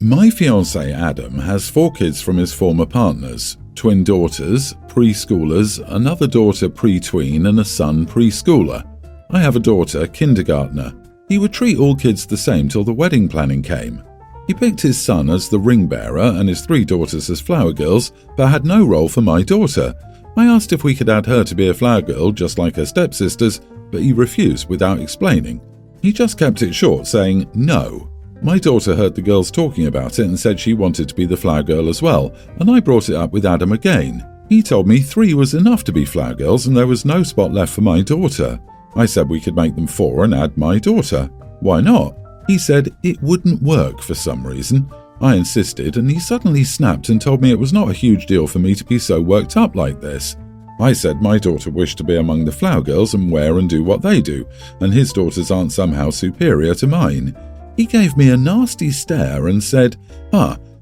My fiance Adam has 4 kids from his former partners, twin daughters, preschoolers, another daughter pre-tween and a son preschooler. I have a daughter, kindergartner. He would treat all kids the same till the wedding planning came. He picked his son as the ring bearer and his 3 daughters as flower girls, but had no role for my daughter. I asked if we could add her to be a flower girl just like her stepsisters, but he refused without explaining. He just kept it short, saying no. My daughter heard the girls talking about it and said she wanted to be the flower girl as well, and I brought it up with Adam again. He told me 3 was enough to be flower girls and there was no spot left for my daughter. I said we could make them 4 and add my daughter. Why not? He said it wouldn't work for some reason. I insisted and he suddenly snapped and told me it was not a huge deal for me to be so worked up like this. I said my daughter wished to be among the flower girls and wear and do what they do, and his daughters aren't somehow superior to mine. He gave me a nasty stare and said,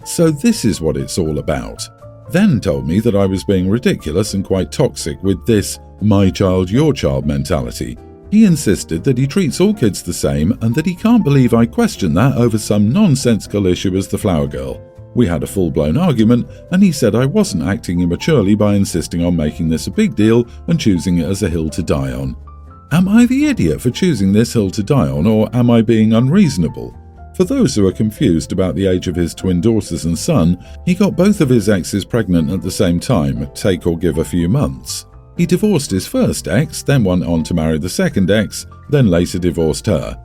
so this is what it's all about. Then told me that I was being ridiculous and quite toxic with this my child, your child mentality. He insisted that he treats all kids the same and that he can't believe I questioned that over some nonsensical issue as the flower girl. We had a full-blown argument and he said I wasn't acting immaturely by insisting on making this a big deal and choosing it as a hill to die on. Am I the idiot for choosing this hill to die on, or am I being unreasonable? For those who are confused about the age of his twin daughters and son, he got both of his exes pregnant at the same time, take or give a few months. He divorced his first ex, then went on to marry the second ex, then later divorced her.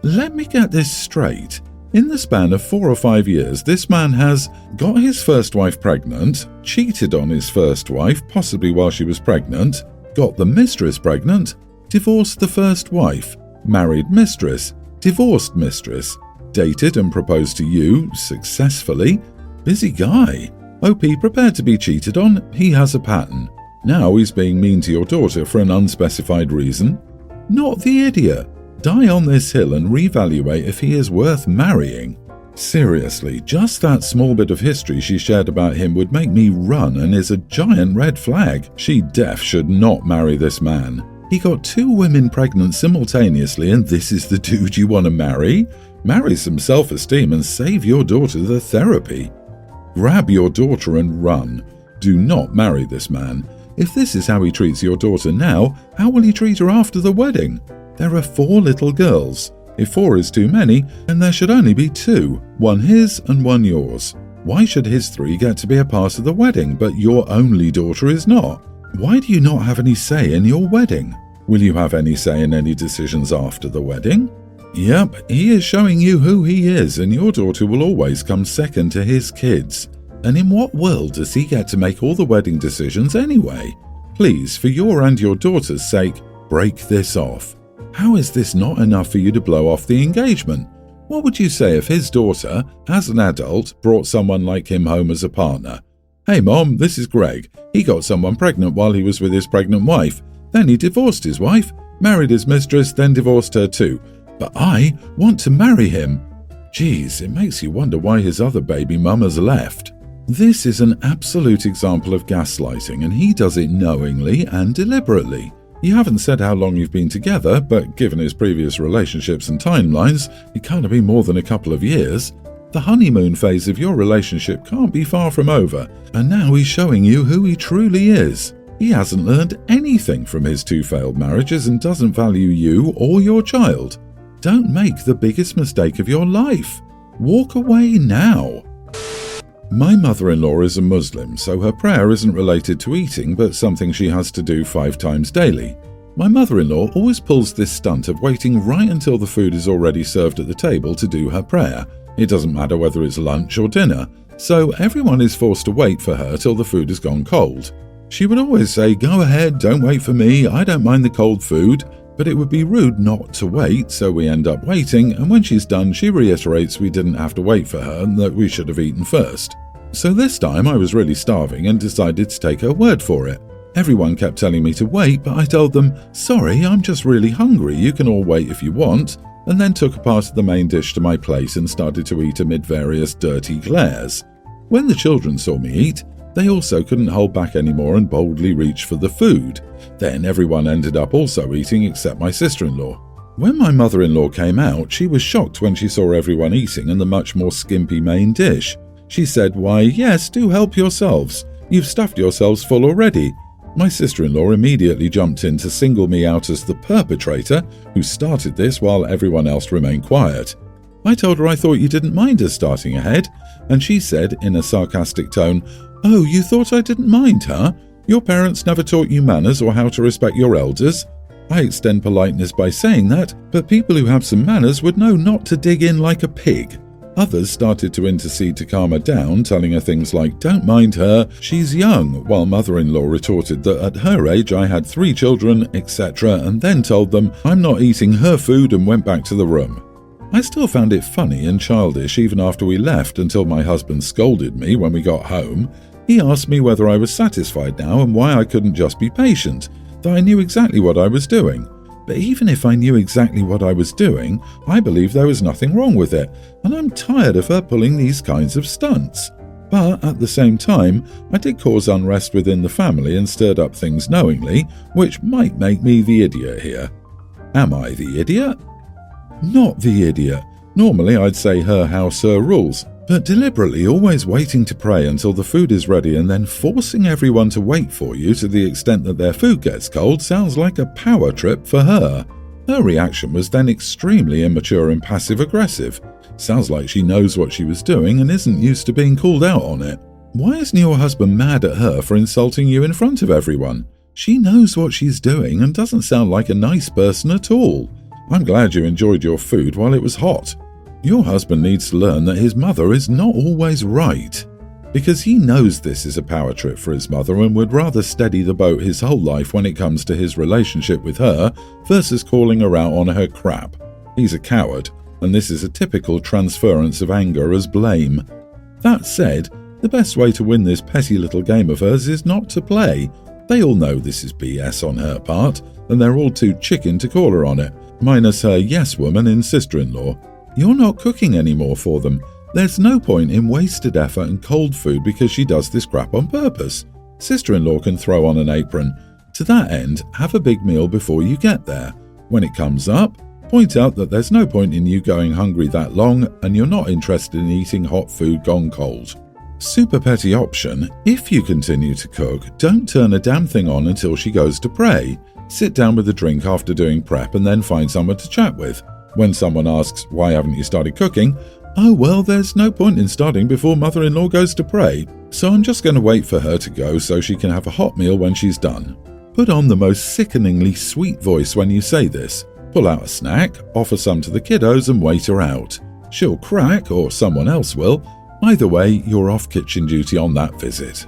Let me get this straight. In the span of 4 or 5 years, this man has got his first wife pregnant, cheated on his first wife, possibly while she was pregnant, got the mistress pregnant, divorced the first wife, married mistress, divorced mistress, dated and proposed to you successfully. Busy guy. OP prepared to be cheated on, he has a pattern. Now he's being mean to your daughter for an unspecified reason. Not the idiot. Die on this hill and reevaluate if he is worth marrying. Seriously, just that small bit of history she shared about him would make me run and is a giant red flag. She def should not marry this man. He got 2 women pregnant simultaneously and this is the dude you want to marry? Marry some self-esteem and save your daughter the therapy. Grab your daughter and run. Do not marry this man. If this is how he treats your daughter now, how will he treat her after the wedding? There are 4 little girls. If 4 is too many, then there should only be 2, one his and one yours. Why should his 3 get to be a part of the wedding, but your only daughter is not? Why do you not have any say in your wedding? Will you have any say in any decisions after the wedding? Yep, he is showing you who he is, and your daughter will always come second to his kids. And in what world does he get to make all the wedding decisions anyway? Please, for your and your daughter's sake, break this off. How is this not enough for you to blow off the engagement? What would you say if his daughter, as an adult, brought someone like him home as a partner? Hey Mom, this is Greg. He got someone pregnant while he was with his pregnant wife. Then he divorced his wife, married his mistress, then divorced her too. But I want to marry him. Geez, it makes you wonder why his other baby mum has left. This is an absolute example of gaslighting, and he does it knowingly and deliberately. You haven't said how long you've been together, but given his previous relationships and timelines, it can't be more than a couple of years. The honeymoon phase of your relationship can't be far from over, and now he's showing you who he truly is. He hasn't learned anything from his 2 failed marriages and doesn't value you or your child. Don't make the biggest mistake of your life. Walk away now. My mother-in-law is a Muslim, so her prayer isn't related to eating, but something she has to do 5 times daily. My mother-in-law always pulls this stunt of waiting right until the food is already served at the table to do her prayer. It doesn't matter whether it's lunch or dinner, so everyone is forced to wait for her till the food has gone cold. She would always say, "Go ahead, don't wait for me, I don't mind the cold food," but it would be rude not to wait, so we end up waiting, and when she's done, she reiterates we didn't have to wait for her and that we should have eaten first. So this time I was really starving and decided to take her word for it. Everyone kept telling me to wait, but I told them, "Sorry, I'm just really hungry, you can all wait if you want," and then took a part of the main dish to my plate and started to eat amid various dirty glares. When the children saw me eat, they also couldn't hold back anymore and boldly reached for the food. Then everyone ended up also eating except my sister-in-law. When my mother-in-law came out, she was shocked when she saw everyone eating and the much more skimpy main dish. She said, "Why, yes, do help yourselves. You've stuffed yourselves full already." My sister-in-law immediately jumped in to single me out as the perpetrator who started this while everyone else remained quiet. I told her I thought you didn't mind us starting ahead, and she said in a sarcastic tone, "Oh, you thought I didn't mind, huh? Your parents never taught you manners or how to respect your elders?" I extend politeness by saying that, but people who have some manners would know not to dig in like a pig. Others started to intercede to calm her down, telling her things like, "Don't mind her, she's young," while mother-in-law retorted that at her age I had 3 children, etc., and then told them I'm not eating her food and went back to the room. I still found it funny and childish even after we left until my husband scolded me when we got home. He asked me whether I was satisfied now and why I couldn't just be patient, that I knew exactly what I was doing. But even if I knew exactly what I was doing, I believe there was nothing wrong with it, and I'm tired of her pulling these kinds of stunts. But at the same time, I did cause unrest within the family and stirred up things knowingly, which might make me the idiot here. Am I the idiot? Not the idiot. Normally I'd say her house, her rules, but deliberately always waiting to pray until the food is ready and then forcing everyone to wait for you to the extent that their food gets cold sounds like a power trip for her. Her reaction was then extremely immature and passive-aggressive. Sounds like she knows what she was doing and isn't used to being called out on it. Why isn't your husband mad at her for insulting you in front of everyone? She knows what she's doing and doesn't sound like a nice person at all. I'm glad you enjoyed your food while it was hot. Your husband needs to learn that his mother is not always right, because he knows this is a power trip for his mother and would rather steady the boat his whole life when it comes to his relationship with her versus calling her out on her crap. He's a coward, and this is a typical transference of anger as blame. That said, the best way to win this petty little game of hers is not to play. They all know this is BS on her part, and they're all too chicken to call her on it, minus her yes woman and sister-in-law. You're not cooking anymore for them. There's no point in wasted effort and cold food because she does this crap on purpose. Sister-in-law can throw on an apron. To that end, have a big meal before you get there. When it comes up, point out that there's no point in you going hungry that long and you're not interested in eating hot food gone cold. Super petty option, if you continue to cook, don't turn a damn thing on until she goes to pray. Sit down with a drink after doing prep and then find someone to chat with. When someone asks, "Why haven't you started cooking?" "Oh, well, there's no point in starting before mother-in-law goes to pray, so I'm just going to wait for her to go so she can have a hot meal when she's done." Put on the most sickeningly sweet voice when you say this. Pull out a snack, offer some to the kiddos and wait her out. She'll crack, or someone else will. Either way, you're off kitchen duty on that visit.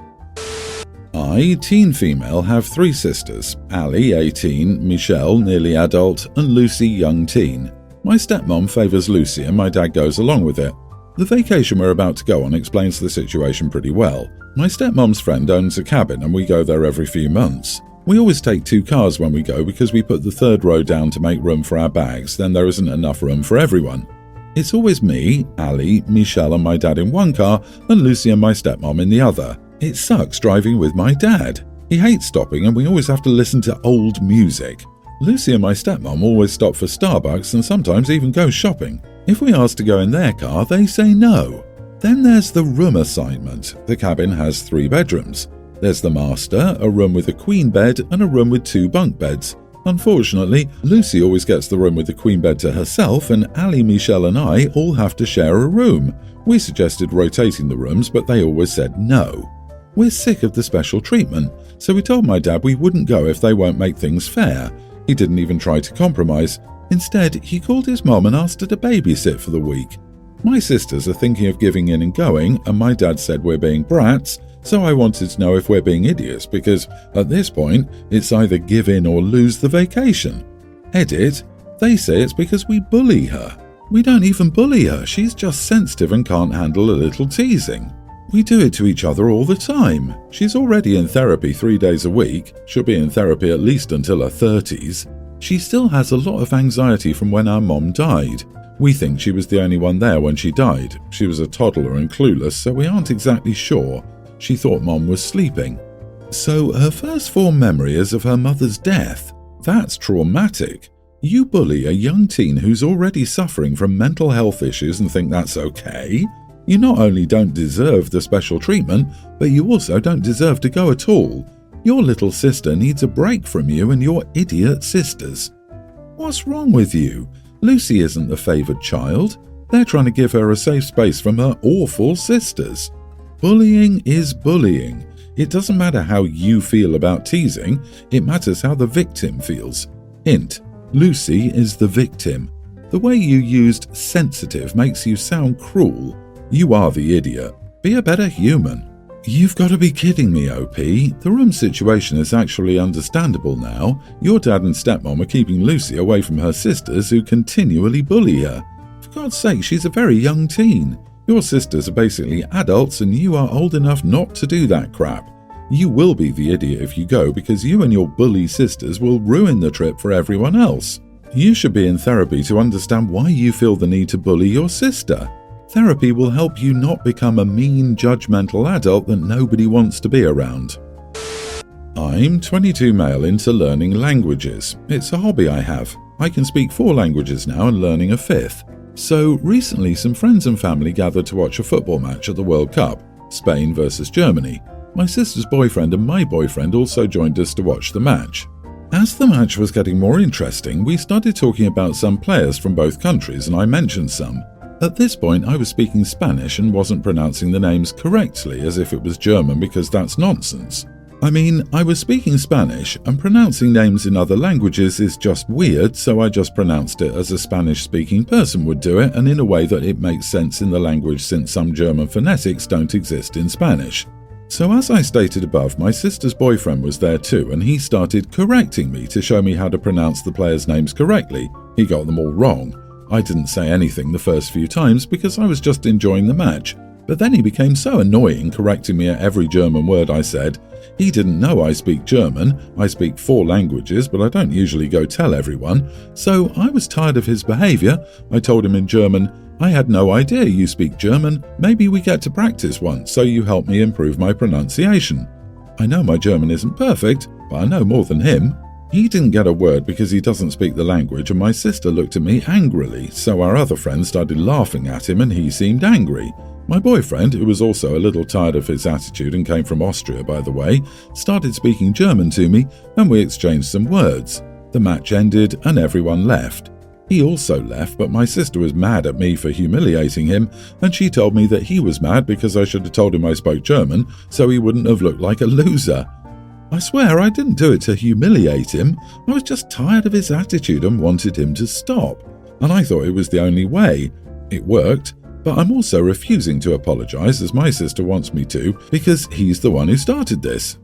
I, teen female, have 3 sisters, Ali, 18, Michelle, nearly adult, and Lucy, young teen. My stepmom favours Lucy and my dad goes along with it. The vacation we're about to go on explains the situation pretty well. My stepmom's friend owns a cabin and we go there every few months. We always take 2 cars when we go because we put the 3rd row down to make room for our bags, then there isn't enough room for everyone. It's always me, Ali, Michelle and my dad in one car and Lucy and my stepmom in the other. It sucks driving with my dad. He hates stopping and we always have to listen to old music. Lucy and my stepmom always stop for Starbucks and sometimes even go shopping. If we ask to go in their car, they say no. Then there's the room assignment. The cabin has 3 bedrooms. There's the master, a room with a queen bed and a room with 2 bunk beds. Unfortunately, Lucy always gets the room with the queen bed to herself and Ali, Michelle and I all have to share a room. We suggested rotating the rooms, but they always said no. We're sick of the special treatment, so we told my dad we wouldn't go if they won't make things fair. He didn't even try to compromise. Instead, he called his mom and asked her to babysit for the week. My sisters are thinking of giving in and going, and my dad said we're being brats, so I wanted to know if we're being idiots because, at this point, it's either give in or lose the vacation. Edit, they say it's because we bully her. We don't even bully her, she's just sensitive and can't handle a little teasing. We do it to each other all the time. She's already in therapy 3 days a week. She'll be in therapy at least until her 30s. She still has a lot of anxiety from when our mom died. We think she was the only one there when she died. She was a toddler and clueless, so we aren't exactly sure. She thought mom was sleeping. So her first form memory is of her mother's death. That's traumatic. You bully a young teen who's already suffering from mental health issues and think that's okay? You not only don't deserve the special treatment, but you also don't deserve to go at all. Your little sister needs a break from you and your idiot sisters. What's wrong with you? Lucy isn't the favoured child. They're trying to give her a safe space from her awful sisters. Bullying is bullying. It doesn't matter how you feel about teasing, it matters how the victim feels. Hint: Lucy is the victim. The way you used sensitive makes you sound cruel. You are the idiot. Be a better human. You've got to be kidding me, OP. The room situation is actually understandable now. Your dad and stepmom are keeping Lucy away from her sisters who continually bully her. For God's sake, she's a very young teen. Your sisters are basically adults and you are old enough not to do that crap. You will be the idiot if you go because you and your bully sisters will ruin the trip for everyone else. You should be in therapy to understand why you feel the need to bully your sister. Therapy will help you not become a mean, judgmental adult that nobody wants to be around. I'm 22 male into learning languages. It's a hobby I have. I can speak 4 languages now and learning a 5th. So recently some friends and family gathered to watch a football match at the World Cup, Spain versus Germany. My sister's boyfriend and my boyfriend also joined us to watch the match. As the match was getting more interesting, we started talking about some players from both countries and I mentioned some. At this point I was speaking Spanish and wasn't pronouncing the names correctly as if it was German because that's nonsense. I mean, I was speaking Spanish and pronouncing names in other languages is just weird, so I just pronounced it as a Spanish-speaking person would do it and in a way that it makes sense in the language since some German phonetics don't exist in Spanish. So as I stated above, my sister's boyfriend was there too and he started correcting me to show me how to pronounce the players' names correctly. He got them all wrong. I didn't say anything the first few times because I was just enjoying the match, but then he became so annoying correcting me at every German word I said. He didn't know I speak German. I speak 4 languages, but I don't usually go tell everyone, so I was tired of his behaviour. I told him in German, "I had no idea you speak German. Maybe we get to practice once so you help me improve my pronunciation." I know my German isn't perfect, but I know more than him. He didn't get a word because he doesn't speak the language and my sister looked at me angrily, so our other friend started laughing at him and he seemed angry. My boyfriend, who was also a little tired of his attitude and came from Austria by the way, started speaking German to me and we exchanged some words. The match ended and everyone left. He also left, but my sister was mad at me for humiliating him and she told me that he was mad because I should have told him I spoke German so he wouldn't have looked like a loser. I swear I didn't do it to humiliate him. I was just tired of his attitude and wanted him to stop. And I thought it was the only way. It worked, but I'm also refusing to apologise as my sister wants me to because he's the one who started this.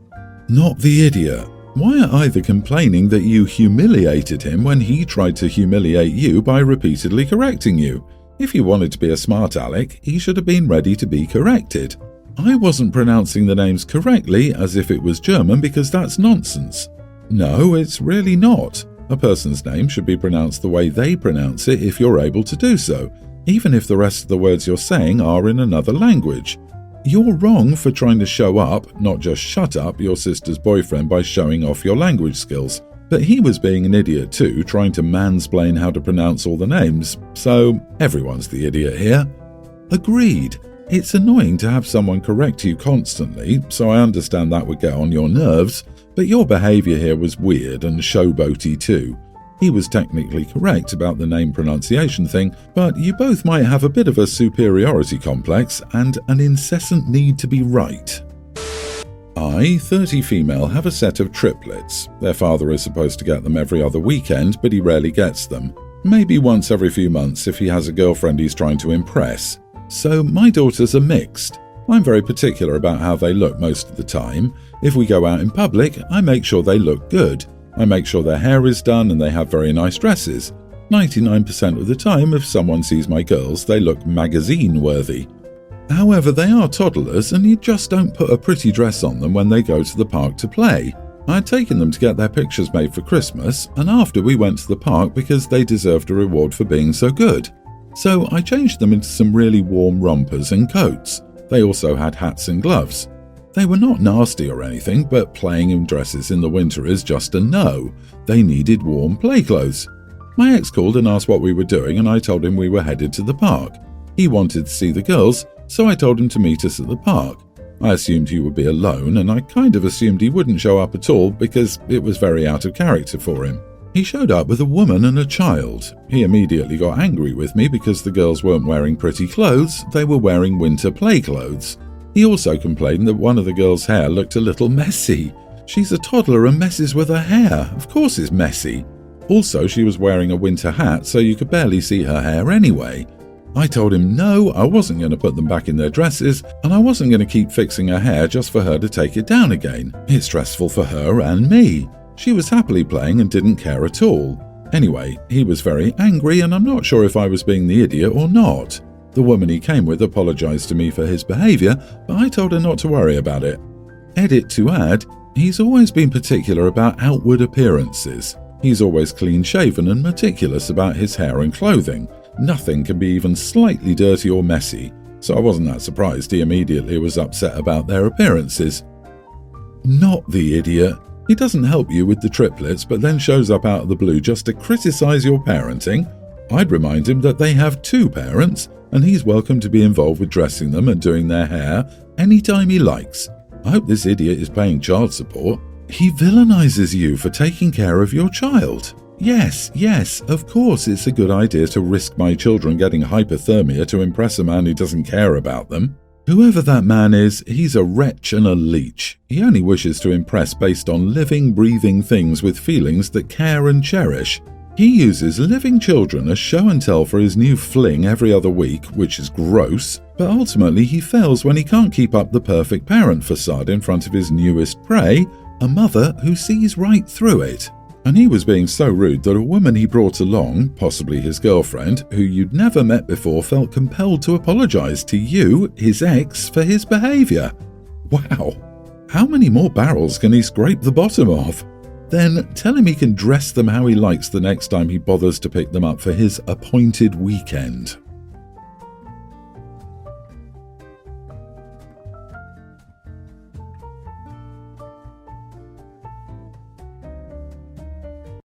Not the idiot. Why are either complaining that you humiliated him when he tried to humiliate you by repeatedly correcting you? If you wanted to be a smart aleck, he should have been ready to be corrected. I wasn't pronouncing the names correctly as if it was German because that's nonsense. No, it's really not. A person's name should be pronounced the way they pronounce it if you're able to do so, even if the rest of the words you're saying are in another language. You're wrong for trying to show up, not just shut up, your sister's boyfriend by showing off your language skills. But he was being an idiot too, trying to mansplain how to pronounce all the names, so everyone's the idiot here. Agreed. It's annoying to have someone correct you constantly, so I understand that would get on your nerves, but your behaviour here was weird and showboaty too. He was technically correct about the name pronunciation thing, but you both might have a bit of a superiority complex and an incessant need to be right. I, 30 female, have a set of triplets. Their father is supposed to get them every other weekend, but he rarely gets them. Maybe once every few months if he has a girlfriend he's trying to impress. So my daughters are mixed. I'm very particular about how they look most of the time. If we go out in public, I make sure they look good. I make sure their hair is done and they have very nice dresses. 99% of the time, if someone sees my girls, they look magazine-worthy. However, they are toddlers and you just don't put a pretty dress on them when they go to the park to play. I had taken them to get their pictures made for Christmas, and after we went to the park because they deserved a reward for being so good. So I changed them into some really warm rompers and coats. They also had hats and gloves. They were not nasty or anything, but playing in dresses in the winter is just a no. They needed warm play clothes. My ex called and asked what we were doing, and I told him we were headed to the park. He wanted to see the girls, so I told him to meet us at the park. I assumed he would be alone, and I kind of assumed he wouldn't show up at all because it was very out of character for him. He showed up with a woman and a child. He immediately got angry with me because the girls weren't wearing pretty clothes, they were wearing winter play clothes. He also complained that one of the girls' hair looked a little messy. She's a toddler and messes with her hair. Of course it's messy. Also, she was wearing a winter hat, so you could barely see her hair anyway. I told him no, I wasn't going to put them back in their dresses, and I wasn't going to keep fixing her hair just for her to take it down again. It's stressful for her and me. She was happily playing and didn't care at all. Anyway, he was very angry, and I'm not sure if I was being the idiot or not. The woman he came with apologized to me for his behavior, but I told her not to worry about it. Edit to add, he's always been particular about outward appearances. He's always clean-shaven and meticulous about his hair and clothing. Nothing can be even slightly dirty or messy, so I wasn't that surprised he immediately was upset about their appearances. Not the idiot. He doesn't help you with the triplets, but then shows up out of the blue just to criticize your parenting. I'd remind him that they have 2 parents, and he's welcome to be involved with dressing them and doing their hair anytime he likes. I hope this idiot is paying child support. He villainizes you for taking care of your child. Yes, of course it's a good idea to risk my children getting hypothermia to impress a man who doesn't care about them. Whoever that man is, he's a wretch and a leech. He only wishes to impress based on living, breathing things with feelings that care and cherish. He uses living children as show and tell for his new fling every other week, which is gross, but ultimately he fails when he can't keep up the perfect parent facade in front of his newest prey, a mother who sees right through it. And he was being so rude that a woman he brought along, possibly his girlfriend, who you'd never met before, felt compelled to apologize to you, his ex, for his behavior. Wow. How many more barrels can he scrape the bottom of? Then tell him he can dress them how he likes the next time he bothers to pick them up for his appointed weekend.